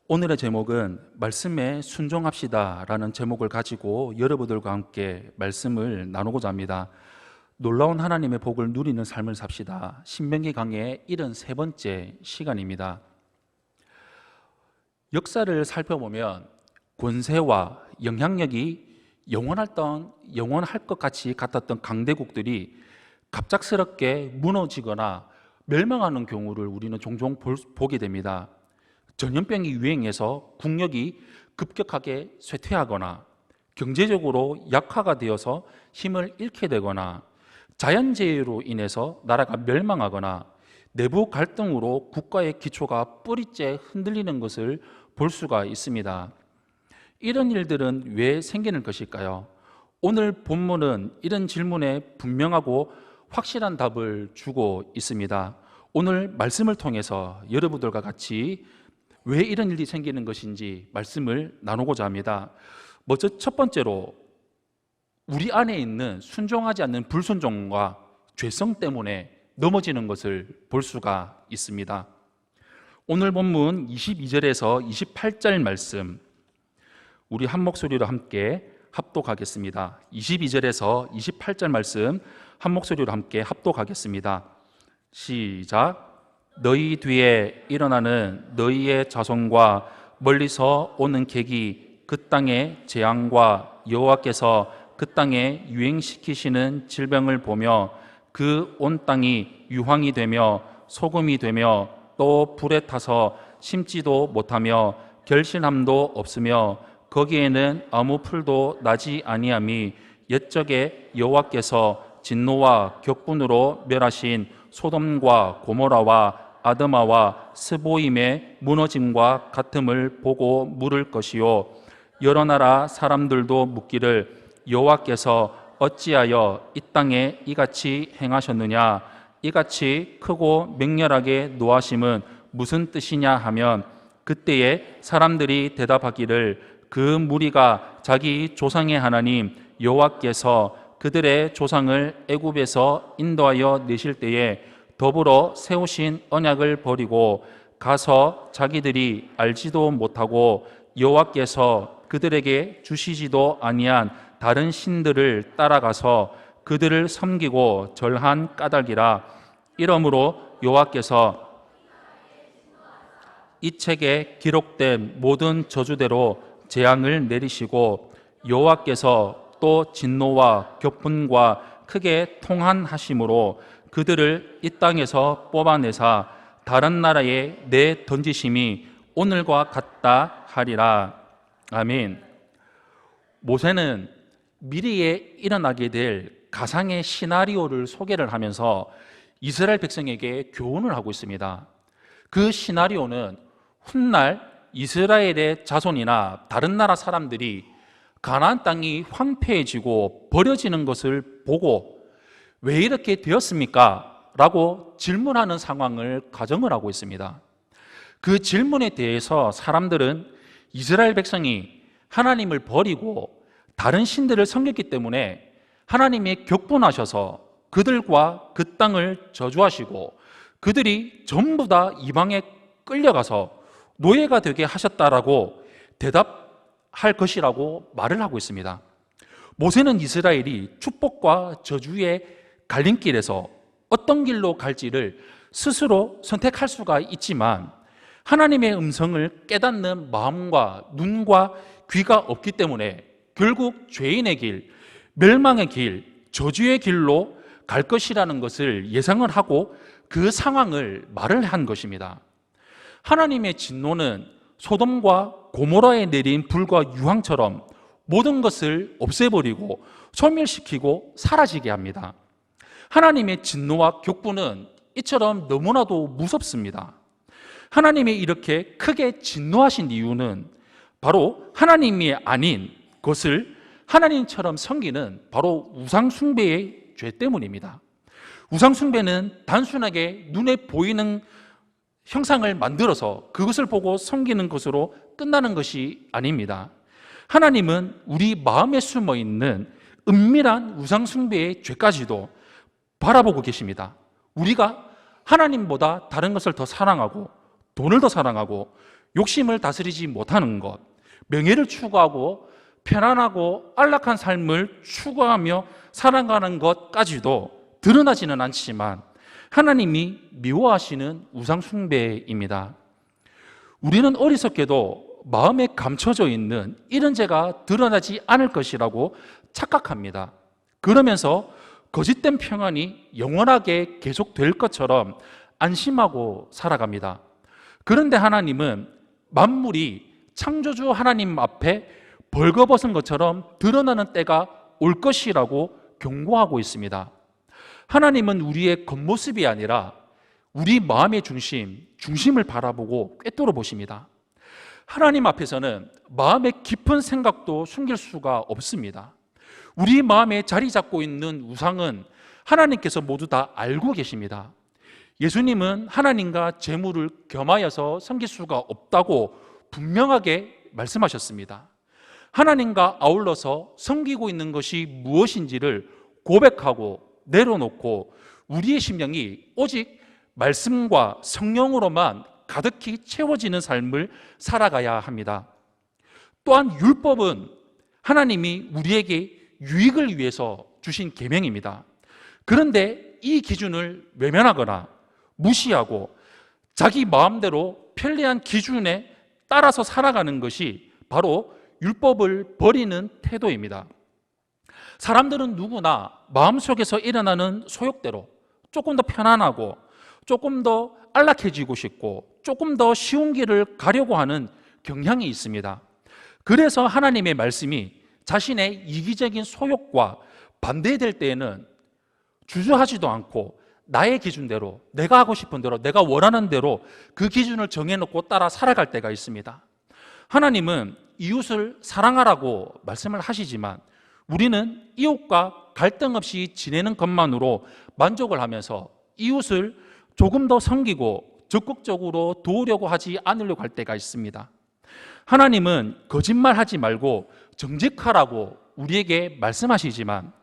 오늘의 제목은 말씀에 순종합시다 라는 제목을 가지고 여러분들과 함께 말씀을 나누고자 합니다. 놀라운 하나님의 복을 누리는 삶을 삽시다. 신명기 강의 73번째 시간입니다. 역사를 살펴보면 권세와 영향력이 영원할 것 같이 같았던 강대국들이 갑작스럽게 무너지거나 멸망하는 경우를 우리는 종종 보게 됩니다. 전염병이 유행해서 국력이 급격하게 쇠퇴하거나 경제적으로 약화가 되어서 힘을 잃게 되거나 자연재해로 인해서 나라가 멸망하거나 내부 갈등으로 국가의 기초가 뿌리째 흔들리는 것을 볼 수가 있습니다. 이런 일들은 왜 생기는 것일까요? 오늘 본문은 이런 질문에 분명하고 확실한 답을 주고 있습니다. 오늘 말씀을 통해서 여러분들과 같이 왜 이런 일이 생기는 것인지 말씀을 나누고자 합니다. 먼저 첫 번째로 우리 안에 있는 순종하지 않는 불순종과 죄성 때문에 넘어지는 것을 볼 수가 있습니다. 오늘 본문 22절에서 28절 말씀 우리 한 목소리로 함께 합독하겠습니다. 22절에서 28절 말씀 한 목소리로 함께 합독하겠습니다. 시작. 너희 뒤에 일어나는 너희의 자손과 멀리서 오는 객이 그 땅의 재앙과 여호와께서 그 땅에 유행시키시는 질병을 보며 그 온 땅이 유황이 되며 소금이 되며 또 불에 타서 심지도 못하며 결실함도 없으며 거기에는 아무 풀도 나지 아니함이 옛적에 여호와께서 진노와 격분으로 멸하신 소돔과 고모라와 아드마와 스보임의 무너짐과 같음을 보고 물을 것이요 여러 나라 사람들도 묻기를 여호와께서 어찌하여 이 땅에 이같이 행하셨느냐 이같이 크고 맹렬하게 노하심은 무슨 뜻이냐 하면 그때에 사람들이 대답하기를 그 무리가 자기 조상의 하나님 여호와께서 그들의 조상을 애굽에서 인도하여 내실 때에 더불어 세우신 언약을 버리고 가서 자기들이 알지도 못하고 여호와께서 그들에게 주시지도 아니한 다른 신들을 따라가서 그들을 섬기고 절한 까닭이라. 이러므로 여호와께서 이 책에 기록된 모든 저주대로 재앙을 내리시고 여호와께서 또 진노와 격분과 크게 통한하심으로 그들을 이 땅에서 뽑아내사 다른 나라에 내던지심이 오늘과 같다 하리라. 아멘. 모세는 미래에 일어나게 될 가상의 시나리오를 소개를 하면서 이스라엘 백성에게 교훈을 하고 있습니다. 그 시나리오는 훗날 이스라엘의 자손이나 다른 나라 사람들이 가나안 땅이 황폐해지고 버려지는 것을 보고 왜 이렇게 되었습니까? 라고 질문하는 상황을 가정을 하고 있습니다. 그 질문에 대해서 사람들은 이스라엘 백성이 하나님을 버리고 다른 신들을 섬겼기 때문에 하나님이 격분하셔서 그들과 그 땅을 저주하시고 그들이 전부 다 이방에 끌려가서 노예가 되게 하셨다라고 대답할 것이라고 말을 하고 있습니다. 모세는 이스라엘이 축복과 저주의 갈림길에서 어떤 길로 갈지를 스스로 선택할 수가 있지만 하나님의 음성을 깨닫는 마음과 눈과 귀가 없기 때문에 결국 죄인의 길, 멸망의 길, 저주의 길로 갈 것이라는 것을 예상을 하고 그 상황을 말을 한 것입니다. 하나님의 진노는 소돔과 고모라에 내린 불과 유황처럼 모든 것을 없애버리고 소멸시키고 사라지게 합니다. 하나님의 진노와 격분은 이처럼 너무나도 무섭습니다. 하나님이 이렇게 크게 진노하신 이유는 바로 하나님이 아닌 것을 하나님처럼 섬기는 바로 우상숭배의 죄 때문입니다. 우상숭배는 단순하게 눈에 보이는 형상을 만들어서 그것을 보고 섬기는 것으로 끝나는 것이 아닙니다. 하나님은 우리 마음에 숨어있는 은밀한 우상숭배의 죄까지도 바라보고 계십니다. 우리가 하나님보다 다른 것을 더 사랑하고 돈을 더 사랑하고 욕심을 다스리지 못하는 것, 명예를 추구하고 편안하고 안락한 삶을 추구하며 살아가는 것까지도 드러나지는 않지만 하나님이 미워하시는 우상 숭배입니다. 우리는 어리석게도 마음에 감춰져 있는 이런 죄가 드러나지 않을 것이라고 착각합니다. 그러면서 거짓된 평안이 영원하게 계속될 것처럼 안심하고 살아갑니다. 그런데 하나님은 만물이 창조주 하나님 앞에 벌거벗은 것처럼 드러나는 때가 올 것이라고 경고하고 있습니다. 하나님은 우리의 겉모습이 아니라 우리 마음의 중심을 바라보고 꿰뚫어 보십니다. 하나님 앞에서는 마음의 깊은 생각도 숨길 수가 없습니다. 우리 마음에 자리 잡고 있는 우상은 하나님께서 모두 다 알고 계십니다. 예수님은 하나님과 재물을 겸하여서 섬길 수가 없다고 분명하게 말씀하셨습니다. 하나님과 아울러서 섬기고 있는 것이 무엇인지를 고백하고 내려놓고 우리의 심령이 오직 말씀과 성령으로만 가득히 채워지는 삶을 살아가야 합니다. 또한 율법은 하나님이 우리에게 유익을 위해서 주신 계명입니다. 그런데 이 기준을 외면하거나 무시하고 자기 마음대로 편리한 기준에 따라서 살아가는 것이 바로 율법을 버리는 태도입니다. 사람들은 누구나 마음속에서 일어나는 소욕대로 조금 더 편안하고 조금 더 안락해지고 싶고 조금 더 쉬운 길을 가려고 하는 경향이 있습니다. 그래서 하나님의 말씀이 자신의 이기적인 소욕과 반대될 때에는 주저하지도 않고 나의 기준대로, 내가 하고 싶은 대로, 내가 원하는 대로 그 기준을 정해놓고 따라 살아갈 때가 있습니다. 하나님은 이웃을 사랑하라고 말씀을 하시지만 우리는 이웃과 갈등 없이 지내는 것만으로 만족을 하면서 이웃을 조금 더 섬기고 적극적으로 도우려고 하지 않으려고 할 때가 있습니다. 하나님은 거짓말하지 말고 정직하라고 우리에게 말씀하시지만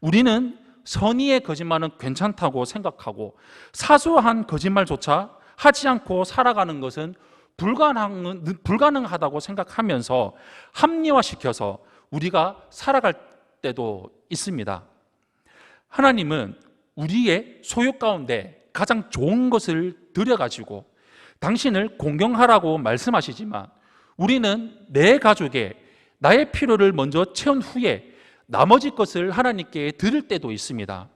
우리는 선의의 거짓말은 괜찮다고 생각하고 사소한 거짓말조차 하지 않고 살아가는 것은 불가능하다고 생각하면서 합리화시켜서 우리가 살아갈 때도 있습니다. 하나님은 우리의 소욕 가운데 가장 좋은 것을 들여가지고 당신을 공경하라고 말씀하시지만 우리는 내 가족에 나의 필요를 먼저 채운 후에 나머지 것을 하나님께 드릴 때도 있습니다.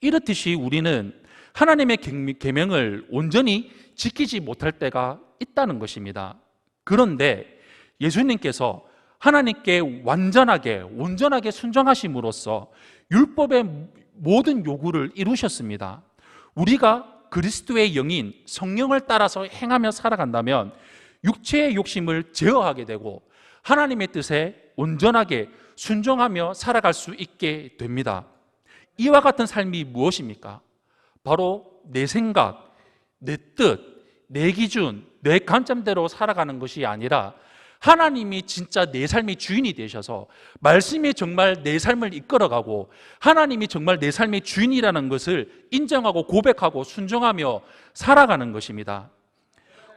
이렇듯이 우리는 하나님의 계명을 온전히 지키지 못할 때가 있다는 것입니다. 그런데 예수님께서 하나님께 온전하게 순종하심으로써 율법의 모든 요구를 이루셨습니다. 우리가 그리스도의 영인 성령을 따라서 행하며 살아간다면 육체의 욕심을 제어하게 되고 하나님의 뜻에 온전하게 순종하며 살아갈 수 있게 됩니다. 이와 같은 삶이 무엇입니까? 바로 내 생각, 내 뜻, 내 기준, 내 관점대로 살아가는 것이 아니라 하나님이 진짜 내 삶의 주인이 되셔서 말씀이 정말 내 삶을 이끌어가고 하나님이 정말 내 삶의 주인이라는 것을 인정하고 고백하고 순종하며 살아가는 것입니다.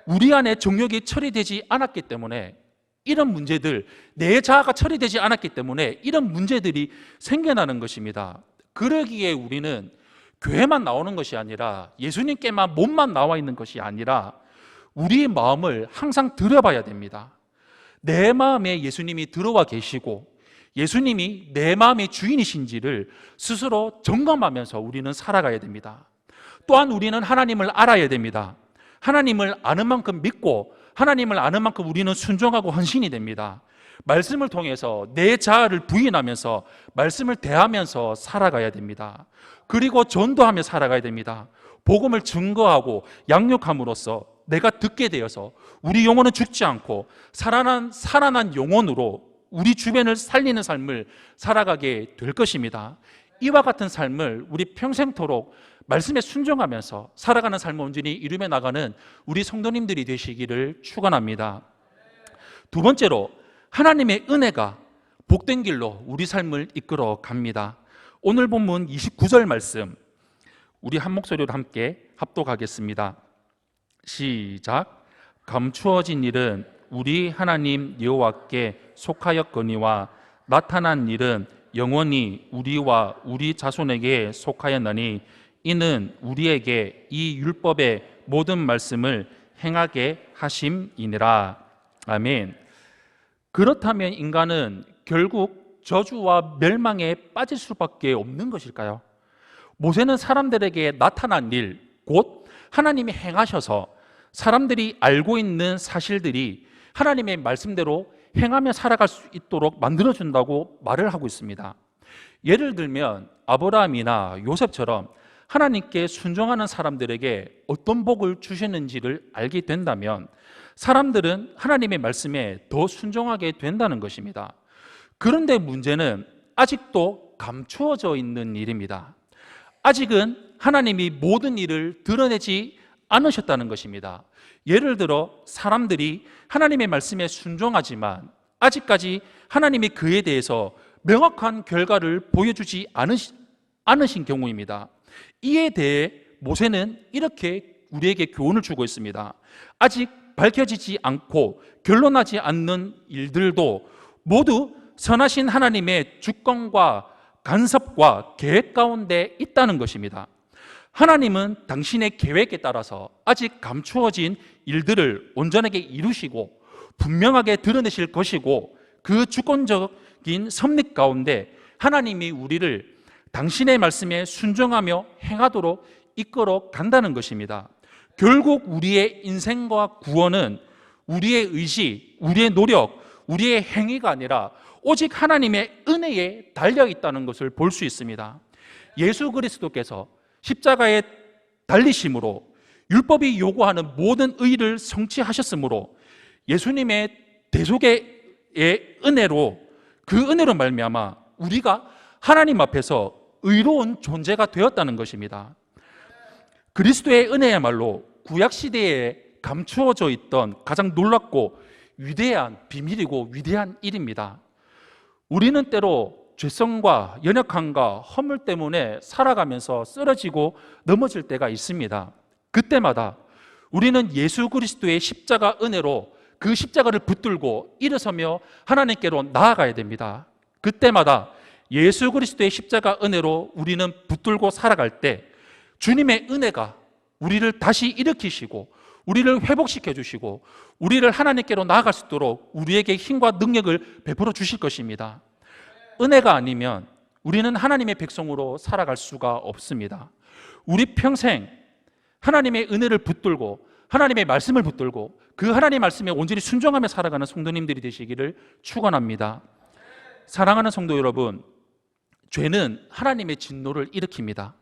우리 안에 정욕이 처리되지 않았기 때문에 이런 문제들, 내 자아가 처리되지 않았기 때문에 이런 문제들이 생겨나는 것입니다. 그러기에 우리는 교회만 나오는 것이 아니라 예수님께만 몸만 나와 있는 것이 아니라 우리의 마음을 항상 들여봐야 됩니다. 내 마음에 예수님이 들어와 계시고 예수님이 내 마음의 주인이신지를 스스로 점검하면서 우리는 살아가야 됩니다. 또한 우리는 하나님을 알아야 됩니다. 하나님을 아는 만큼 믿고 하나님을 아는 만큼 우리는 순종하고 헌신이 됩니다. 말씀을 통해서 내 자아를 부인하면서 말씀을 대하면서 살아가야 됩니다. 그리고 전도하며 살아가야 됩니다. 복음을 증거하고 양육함으로써 내가 듣게 되어서 우리 영혼은 죽지 않고 살아난 영혼으로 우리 주변을 살리는 삶을 살아가게 될 것입니다. 이와 같은 삶을 우리 평생토록 말씀에 순종하면서 살아가는 삶을 온전히 이루며 나가는 우리 성도님들이 되시기를 축원합니다. 두 번째로 하나님의 은혜가 복된 길로 우리 삶을 이끌어 갑니다. 오늘 본문 29절 말씀 우리 한 목소리로 함께 합독하겠습니다. 시작. 감추어진 일은 우리 하나님 여호와께 속하였거니와 나타난 일은 영원히 우리와 우리 자손에게 속하였나니 이는 우리에게 이 율법의 모든 말씀을 행하게 하심이니라. 아멘. 그렇다면 인간은 결국 저주와 멸망에 빠질 수밖에 없는 것일까요? 모세는 사람들에게 나타난 일, 곧 하나님이 행하셔서 사람들이 알고 있는 사실들이 하나님의 말씀대로 행하며 살아갈 수 있도록 만들어준다고 말을 하고 있습니다. 예를 들면 아브라함이나 요셉처럼 하나님께 순종하는 사람들에게 어떤 복을 주시는지를 알게 된다면 사람들은 하나님의 말씀에 더 순종하게 된다는 것입니다. 그런데 문제는 아직도 감추어져 있는 일입니다. 아직은 하나님이 모든 일을 드러내지 않으셨다는 것입니다. 예를 들어 사람들이 하나님의 말씀에 순종하지만 아직까지 하나님이 그에 대해서 명확한 결과를 보여주지 않으신 경우입니다. 이에 대해 모세는 이렇게 우리에게 교훈을 주고 있습니다. 아직 밝혀지지 않고 결론나지 않는 일들도 모두 선하신 하나님의 주권과 간섭과 계획 가운데 있다는 것입니다. 하나님은 당신의 계획에 따라서 아직 감추어진 일들을 온전하게 이루시고 분명하게 드러내실 것이고, 그 주권적인 섭리 가운데 하나님이 우리를 당신의 말씀에 순종하며 행하도록 이끌어 간다는 것입니다. 결국 우리의 인생과 구원은 우리의 의지, 우리의 노력, 우리의 행위가 아니라 오직 하나님의 은혜에 달려 있다는 것을 볼 수 있습니다. 예수 그리스도께서 십자가에 달리심으로 율법이 요구하는 모든 의를 성취하셨으므로 예수님의 대속의 은혜로, 그 은혜로 말미암아 우리가 하나님 앞에서 의로운 존재가 되었다는 것입니다. 그리스도의 은혜야말로 구약시대에 감추어져 있던 가장 놀랍고 위대한 비밀이고 위대한 일입니다. 우리는 때로 죄성과 연약함과 허물 때문에 살아가면서 쓰러지고 넘어질 때가 있습니다. 그때마다 우리는 예수 그리스도의 십자가 은혜로 그 십자가를 붙들고 일어서며 하나님께로 나아가야 됩니다. 그때마다 예수 그리스도의 십자가 은혜로 우리는 붙들고 살아갈 때 주님의 은혜가 우리를 다시 일으키시고 우리를 회복시켜 주시고 우리를 하나님께로 나아갈 수 있도록 우리에게 힘과 능력을 베풀어 주실 것입니다. 은혜가 아니면 우리는 하나님의 백성으로 살아갈 수가 없습니다. 우리 평생 하나님의 은혜를 붙들고 하나님의 말씀을 붙들고 그 하나님의 말씀에 온전히 순종하며 살아가는 성도님들이 되시기를 축원합니다. 사랑하는 성도 여러분, 죄는 하나님의 진노를 일으킵니다.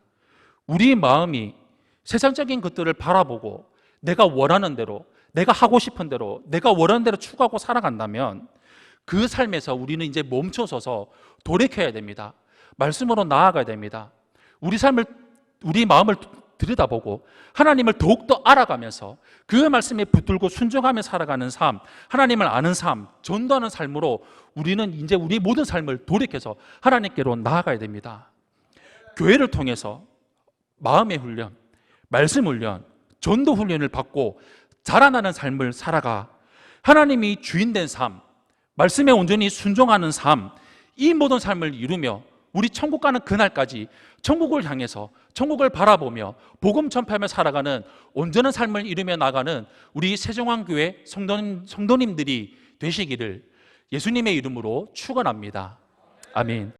우리 마음이 세상적인 것들을 바라보고 내가 원하는 대로, 내가 하고 싶은 대로, 내가 원하는 대로 추구하고 살아간다면 그 삶에서 우리는 이제 멈춰서서 돌이켜야 됩니다. 말씀으로 나아가야 됩니다. 우리 마음을 들여다보고 하나님을 더욱더 알아가면서 그 말씀에 붙들고 순종하며 살아가는 삶, 하나님을 아는 삶, 전도하는 삶으로 우리는 이제 우리 모든 삶을 돌이켜서 하나님께로 나아가야 됩니다. 교회를 통해서 마음의 훈련, 말씀 훈련, 전도 훈련을 받고 자라나는 삶을 살아가 하나님이 주인된 삶, 말씀에 온전히 순종하는 삶, 이 모든 삶을 이루며 우리 천국 가는 그날까지 천국을 향해서 천국을 바라보며 복음 전파하며 살아가는 온전한 삶을 이루며 나가는 우리 세종왕교회 성도님들이 되시기를 예수님의 이름으로 축원합니다. 아멘.